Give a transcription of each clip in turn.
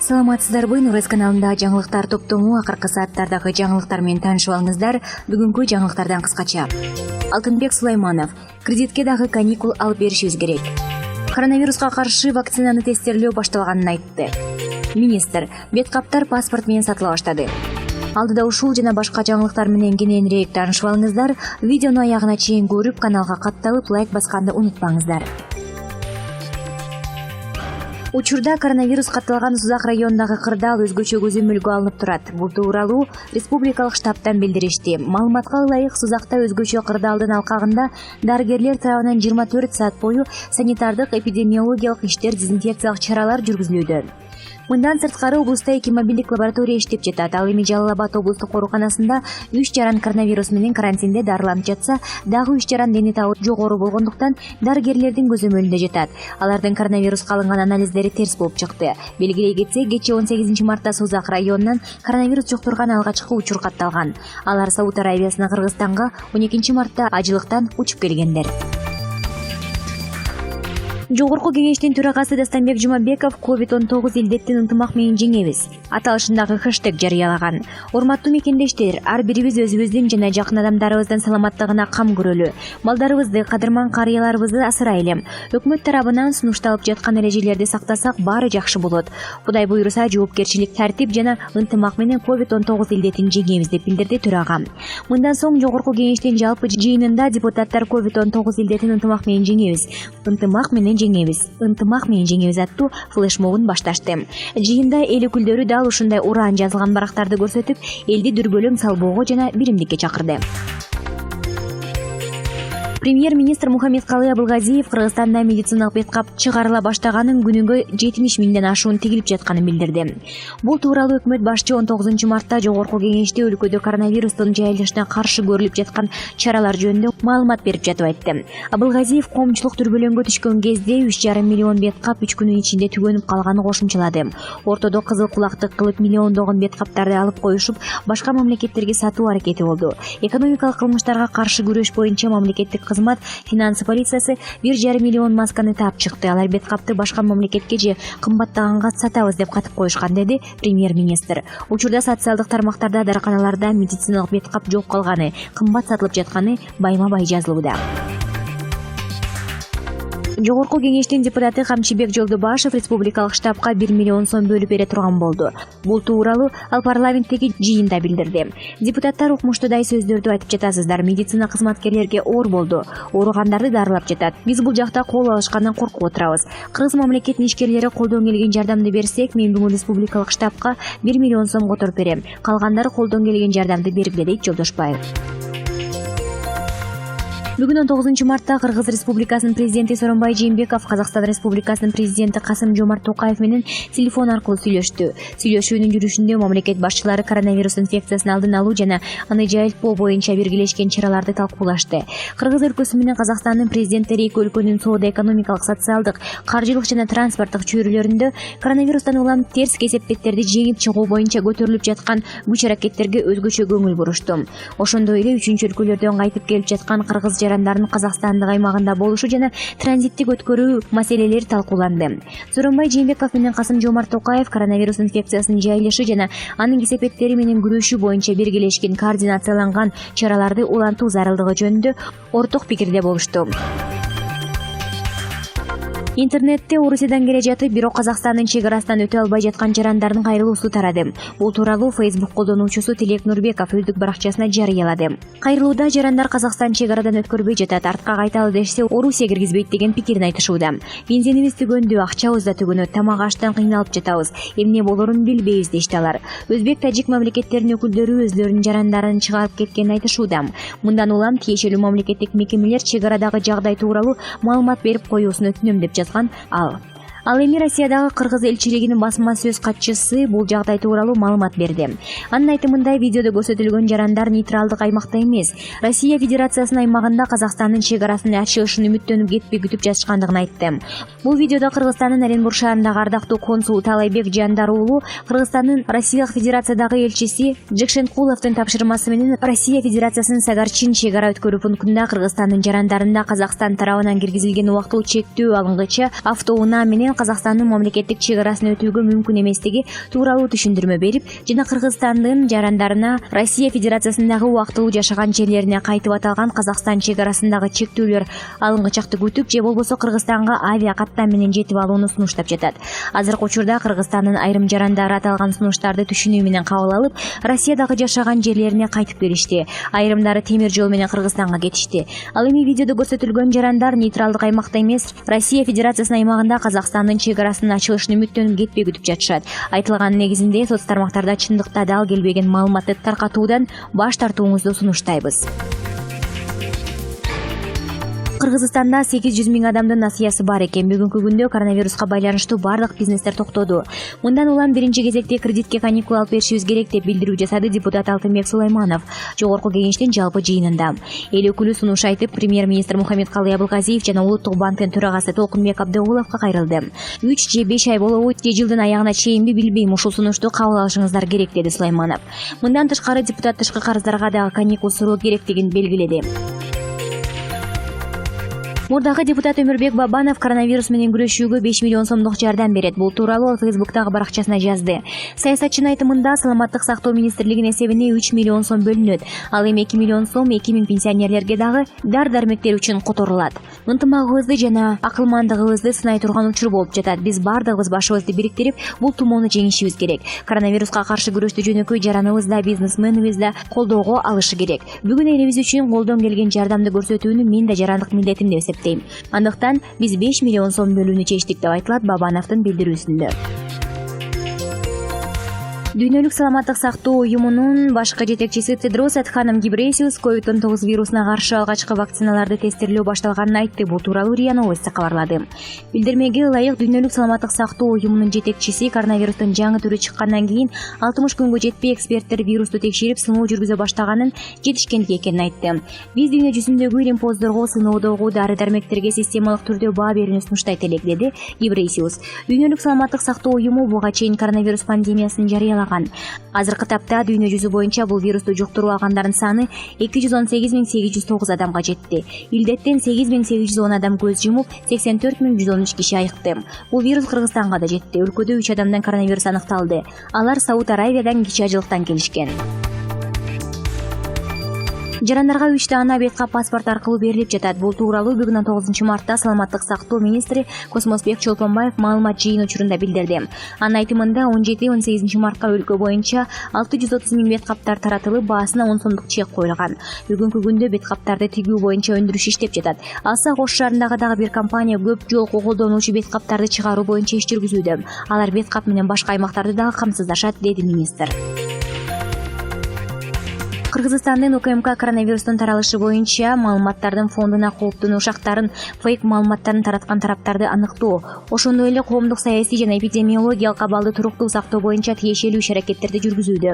Саламатсыздарбы, Нурез каналында жаңылыктар топтому акыркы сааттардагы жаңылыктар менен таанышып алыңыздар. Бүгүнкү жаңылыктардан кыскача. Алтынбек Сулайманов: кредитке дагы каникул алып беришибиз керек. Коронавируска каршы вакцинаны тестерлөө башталганын айтты. Министр: бет каптар паспорт менен сатыла баштады. Алдыда ушул жана башка жаңылыктар менен кененирээк таанышып алыңыздар. Видеону аягына чейин көрүп, каналга катталып, лайк басканды унутпаңыздар. Учурда коронавирус катталган Сузак районундагы кырдаал өзгөчө көзөмөлгө алынып турат. Бул тууралуу республикалык штабтан билдиришти. Маалыматка ылайык, Сузакта өзгөчө кырдаалдын алкагында дарыгерлер тарабынан 24 саат бою санитардык эпидемиологиялык иштер, дезинфекциялык чаралар жүргүзүлүүдө. Мындан сырткары облуста 2 мобилдик лаборатория иштеп жатат. Ал эми Жалал Абад облустук ооруканасында 3 жаран коронавирус менен карантинде дарыланып жатса, дагы 3 жаран дени табы жогору болгондуктан дарыгерлердин көзөмөлүндө жатат. Алардын коронавируска алынган анализдери терс болуп чыкты. Белгилей кетсек, кечээ 18 мартта Сузак районунан коронавирус жуктурган алгачкы учур катталган. Алар Сауд Арабиясына, Кыргызстанга 12 мартта ажылыктан учуп келгендер. Жогорку кеңештин төрагасы Дастанбек Жумабеков COVID-19 илдеттин ынтымак менен жеңебиз аталышындагы хэштег жарыялаган. Урматтуу мекендештер, ар бирибиз өзүбүздүн жана жакын адамдарыбыздын саламаттыгына кам көрөлү. Балдарыбызды, кадырман карыяларыбызды асырайлы. Өкмөт тарабынан сунушталып жаткан эрежелерди сактасак, баары жакшы болот. Кудай буйруса, жоопкерчилик, тартип жана ынтымак менен COVID-19 илдетин жеңебиз деп билдирди төрага. Мындан соң жогорку кеңештин жалпы жыйынында депутаттар COVID-19 илдетин ынтымак менен жеңебиз, ынтымак менен жеңебиз аттуу флешмобун башташты. Жыйында эл өкүлдөрү дал ушундай ураан жазылган барактарды көрсөтүп, элди дүрбөлөң салбоого жана биримдикке чакырды. Премьер-министр Мухаммедкалый Абылгазиев Кыргызстанда медициналык бет кап чыгарыла баштаганын, күнүгө 70 миңден ашуун тигилип жатканын билдирди. Бул тууралуу өкмөт башчы 19 мартта жогорку кеңеште өлкөдө коронавирустун жайылышына каршы көрүлүп жаткан чаралар жөнүндө маалымат берип жатып айтты. Абылгазиев коомчулук дүрбөлөңгө түшкөн кезде 3,5 миллион бет кап 3 күнүн ичинде түгөнүп калганын кошумчалады. Ортодо кызыл кулактык кылып миллиондогон бет каптарды алып коюшуп, башка мамлекеттерге сатуу аракети болду. Экономикалык кылмыштарга каршы күрөш боюнча мамлекеттик кызмат финансы полициясы 1,5 миллион масканы таап чыкты. Алар бет капты башка мамлекетке же кымбаттаганга сатабыз деп катып коюшкан, деди премьер-министр. Учурда социалдык тармактарда, дарканаларда медициналык бет кап жок калганы, кымбат сатылып жатканы байма-бай жазылууда. Жогорку кеңештин депутаты Камчыбек Жолдубашев республикалык штабка 1 миллион сом бөлүп бере турган болду. Бул тууралуу ал парламенттеги жыйында билдирди. Депутаттар укмуштуудай сөздөрдү айтып жатасыздар. Медицина кызматкерлерге оор болду. Ооругандарды дарылап жатат. Биз бул жакта кол алышкандан коркуп отурабыз. Кыргыз мамлекетинин ишкерлери колдон келген жардамды берсек, мен бүгүн республикалык штабка 1 миллион сом которуп берем. Калгандары колдон келген жардамды бергиле, дейт Жолдошбаев. Бүгүн 19 мартта Кыргыз Республикасынын президенти Сооронбай Жээнбеков Казакстан Республикасынын президенти Касым-Жомарт Токаев менен телефон аркылуу сүйлөштү. Сүйлөшүүнүн жүрүшүндө мамлекет башчылары коронавирус инфекциясын алдын алуу жана аны жайылтпоо боюнча биргелешкен чараларды талкуулашты. Кыргыз өлкөсү менен Казакстандын президенттери эки өлкөнүн соода-экономикалык, социалдык, каржылык жана транспорттук чөйрөлөрүндө коронавирустан улам терс кесепеттерди жеңип чыгуу боюнча көтөрүлүп жаткан күч-аракеттерге өзгөчө көңүл бурушту. Ошондой эле үчүнчү өлкөлөрдөн кайтып келип жаткан кыргыз жарандардын Казакстандын аймагында болушу жана транзиттик өткөрүү маселелери талкууланды. Сооронбай Жээнбеков менен Касым-Жомарт Токаев коронавирус инфекциясынын жайылышы жана анын кесепеттери менен күрөшүү боюнча биргелешкен координацияланган чараларды улантуу зарылдыгы жөнүндө орток пикирде болушту. Интернетте Орусиядан келе жатып, бирок Казакстандын чек арасынан өтө албай жаткан жарандардын кайрылуусу тарады. Бул тууралуу Facebook колдонуучусу Тилек Нурбеков өздүк баракчасына жарыялады. Кайрылууда жарандар Казакстан чек арадан өткөрбөй жатат, артка кайталы дешсе Орусия киргизбейт деген пикирин айтышууда. Бензинибиз түгөндү, акчабыз да түгөнөт, тамак аштан кыйналып жатабыз, эмне болорун билбейбиз дешти алар. Өзбек, тажик мамлекеттеринин өкүлдөрү өздөрүнүн жарандарын чыгарып кеткенин айтышууда. Мындан улам тиешелүү мамлекеттик мекемелер чек арадагы жагдай тууралуу маалымат берип коюусун өтүнөм деп жазган ал. Ал эми Россиядагы Кыргыз элчилигинин басма сөз катчысы бул жагдай тууралуу маалымат берди. Анын айтымында, видеодо көрсөтүлгөн жарандар нейтралдык аймакта эмес, Россия Федерациясынын аймагында Казакстандын чек арасын ачылышын үмүттөнүп кетпей күтүп жатышкандыгын айтты. Бул видеодо Кыргызстандын Оренбург шаарындагы ардактуу консул Талайбек Жандар уулу Кыргызстандын Россиялык Федерациядагы элчиси Жекшенкуловдун тапшырмасы менен Россия Федерациясынын Сагарчин чек ара өткөрүү пунктунда Кыргызстандын жарандарында Казакстан тарабынан киргизилген убактылуу чектөө алынгыча автоунаа менен менен Казакстандын мамлекеттик чек арасын өтүүгө мүмкүн эместиги тууралуу түшүндүрмө берип жана Кыргызстандын жарандарына Россия Федерациясындагы убактылуу жашаган жерлерине кайтып аталган Казакстан чек арасындагы чектөөлөр алынгычакты күтүп же болбосо Кыргызстанга авиа каттам менен жетип алууну сунуштап жатат. Азыркы учурда Кыргызстандын айрым жарандары аталган сунуштарды түшүнүү менен кабыл алып, Россиядагы жашаган жерлерине кайтып келишти. Айрымдары темир жол менен Кыргызстанга кетишти. Ал эми видеодо көрсөтүлгөн жарандар нейтралдык аймакта эмес, Россия Федерациясынын аймагында Казакстандын чек арасынын ачылышын үмүттөнүп кетпей күтүп жатышат. Айтылганын негизинде соц тармактарда чындыкта дал келбеген маалыматты таркатуудан баш тартууңузду сунуштайбыз. Кыргызстанда 800 миң адамдын насыясы бар экен. Бүгүнкү күндө коронавируска байланыштуу бардык бизнестер токтоду. Мындан улам биринчи кезекте кредитке каникул алып беришибиз керек деп билдирүү жасады депутат Алтынбек Сулайманов Жогорку Кеңештин жалпы жыйынында. Эл өкүлү сунуш айтып, премьер-министр Мухаммедкалый Абылгазиев жана Улуттук банктын төрагасы Толкунбек Абдыгуловго кайрылды. 3 же 5 ай болобу, же жылдын аягына чейинби билбейм, ушул сунушту кабыл алышыңыздар керек, деди Сулайманов. Мындан тышкары депутат тышкы карыздарга дагы каникул суроо керектигин белгиледи. Мурдагы депутат Өмүрбек Бабанов коронавирус менен күрөшүүгө 5 миллион сомдук жардам берет. Бул тууралуу ал Фейсбуктагы баракчасына жазды. Саясатчынын айтымында Саламаттык сактоо министрлигинин эсебине 3 миллион сом бөлүнөт. Ал эми 2 миллион сом 2000 пенсионерлерге дагы дар-дармектер үчүн которулат. Ынтымагыбызды жана акылмандыгыбызды сынай турган учур болуп жатат. Биз бардыгыбыз башыбызды бириктирип, бул тумоону жеңишибиз керек. Коронавируска каршы күрөштү жөнөкөй жараныбыз да, бизнесменибиз да колдоого алышы керек. Бүгүн элибиз үчүн колдон келген жардамды көрсөтүүнү мен да жарандык милдетим деп эсептейм. Андыктан биз 5 миллион сом бөлүүнү чечтик деп айтылат Бабановдун билдирүүсүндө. Дүйнөлүк саламаттык сактоо уюмунун башкы жетекчиси Тедрос Адханом Гебрейесус COVID-19 вирусуна каршы алгачкы вакциналарды тестирлөө башталганын айтты. Бул тууралуу РИА Новости кабарлады. Билдирмеге ылайык Дүйнөлүк саламаттык сактоо уюмунун жетекчиси коронавирустун жаңы түрү чыккандан кийин 60 күнгө жетпей эксперттер вирусту текшерип сыноо жүргүзө баштаганын жетишкендик экенин айтты. Биз дүйнө жүзүндөгү ремпоздорго, сыноодогу дары-дармектерге системалык түрдө баа берүүнү сунуштайт элек, деди Гебрейесус. Дүйнөлүк саламаттык сактоо уюму буга чейин коронавирус пандемиясын жарыялаган. Азыркы тапта дүйнө жүзү боюнча бул вирусту жуктуруп алгандардын саны 218.809 адамга жетти. Илдеттен 8.810 адам көз жумуп, 84.113 киши айыкты. Бул вирус Кыргызстанга да жетти. Өлкөдө 3 адамдан коронавирус аныкталды. Алар Сауд Аравиядан, Кичи Ажылыктан келишкен. Жарандарга 3 даана беткап паспорт аркылуу берилип жатат. Бул тууралуу бүгүн 9 мартта Саламаттык сактоо министри Космосбек Чолпонбаев маалымат жыйын учурунда билдирди. Анын айтымында 17-18 мартка өлкө боюнча 630 миң беткаптар таратылып, баасына 10 сомдук чек коюлган. Бүгүнкү күндө беткаптарды тигүү боюнча өндүрүш иштеп жатат. Алса Ош шаарындагы дагы бир компания көп жолку колдонуучу беткаптарды чыгаруу боюнча иш жүргүзүүдө. Алар беткап менен башка аймактарды дагы камсыздашат, деди министр. Кыргызстандын УКМК коронавирустун таралышы боюнча маалыматтардын фондуна кооптунуу шактарын, фейк маалыматтарын тараткан тараптарды аныктоо, ошондой эле коомдук саясий жана эпидемиологиялык абалды туруктуу сактоо боюнча тиешелүү иш-аракеттерди жүргүзүүдө.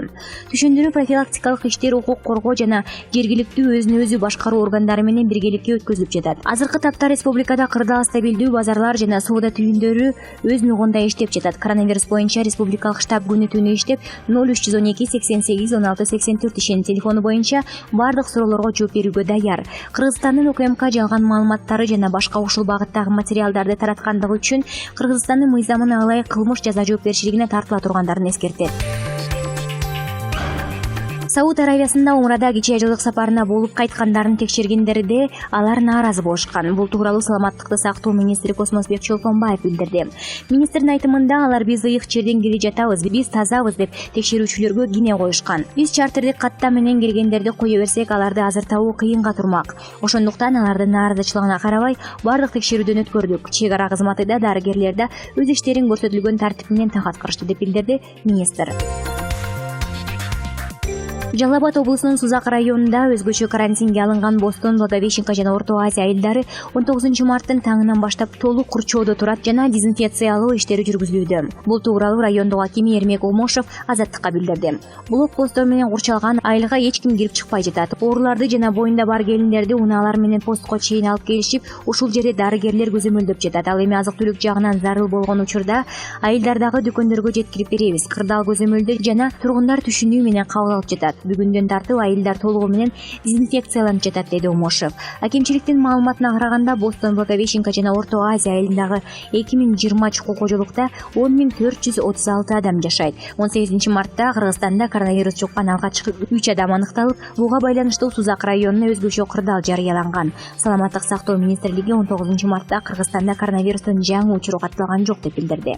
Түшүндүрүү профилактикалык иштер укук коргоо жана жергиликтүү өзүн өзү башкаруу органдары менен биргеликте өткөзүлүп жатат. Азыркы тапта республикада кырдаал стабилдүү базарлар жана соода түйүндөрү өз нугунда иштеп жатат. Коронавирус боюнча республикалык штаб күнү түнү иштеп 0312 88 16 84 ишеним телефону боюнча бардык суроолорго жооп берүүгө даяр. Кыргызстандын УКМК жалган маалыматтары жана башка ушул багыттагы материалдарды тараткандыгы үчүн Кыргызстандын мыйзамына ылайык кылмыш жаза жоопкерчилигине тартыла тургандарын эскертет. Сауд Аравиясында умрада Кичи Ажылык сапарына болуп кайткандарын текшергендерде алар нааразы болушкан. Бул тууралуу Саламаттыкты сактоо министри Космосбек Чолпонбаев билдирди. Министрдин айтымында алар биз ыйык жерден келе жатабыз, биз тазабыз деп текшерүүчүлөргө кине коюшкан. Биз чартердик каттам менен келгендерди кое берсек, аларды азыр табуу кыйынга турмак. Ошондуктан алардын нааразычылыгына карабай бардык текшерүүдөн өткөрдүк. Чек ара кызматы да, дарыгерлер да өз иштерин көрсөтүлгөн тартип менен так аткарышты деп билдирди министр. Жалал Абад облусунун Сузак районунда өзгөчө карантинге алынган Бостон, Благовещенка жана Орто Азия айылдары 19 марттын таңынан баштап толук курчоодо турат жана дезинфекциялоо иштери жүргүзүлүүдө. Бул тууралуу райондук акими Эрмек Омошов Азаттыкка билдирди. Блокпосттор менен курчалган айылга эч ким кирип чыкпай жатат. Ооруларды жана боюнда бар келиндерди унаалар менен постко чейин алып келишип, ушул жерде дарыгерлер көзөмөлдөп жатат. Ал эми азык-түлүк жагынан зарыл болгон учурда айылдардагы дүкөндөргө жеткирип беребиз. Кырдаал көзөмөлдө жана тургундар түшүнүү менен кабыл алып жатат. Бүгүндөн тартып айылдар толугу менен дезинфекцияланып жатат, деди Омошев. Акимчиликтин маалыматына караганда Бостон, Благовещенка жана Орто Азия айылындагы 2020 чукул кожолукта 10.436 адам жашайт. 18 мартта Кыргызстанда коронавирус жуккан алгачкы 3 адам аныкталып, буга байланыштуу Сузак районуна өзгөчө кырдаал жарыяланган. Саламаттык сактоо министрлиги 19 мартта Кыргызстанда коронавирустун жаңы учуру катталган жок деп билдирди.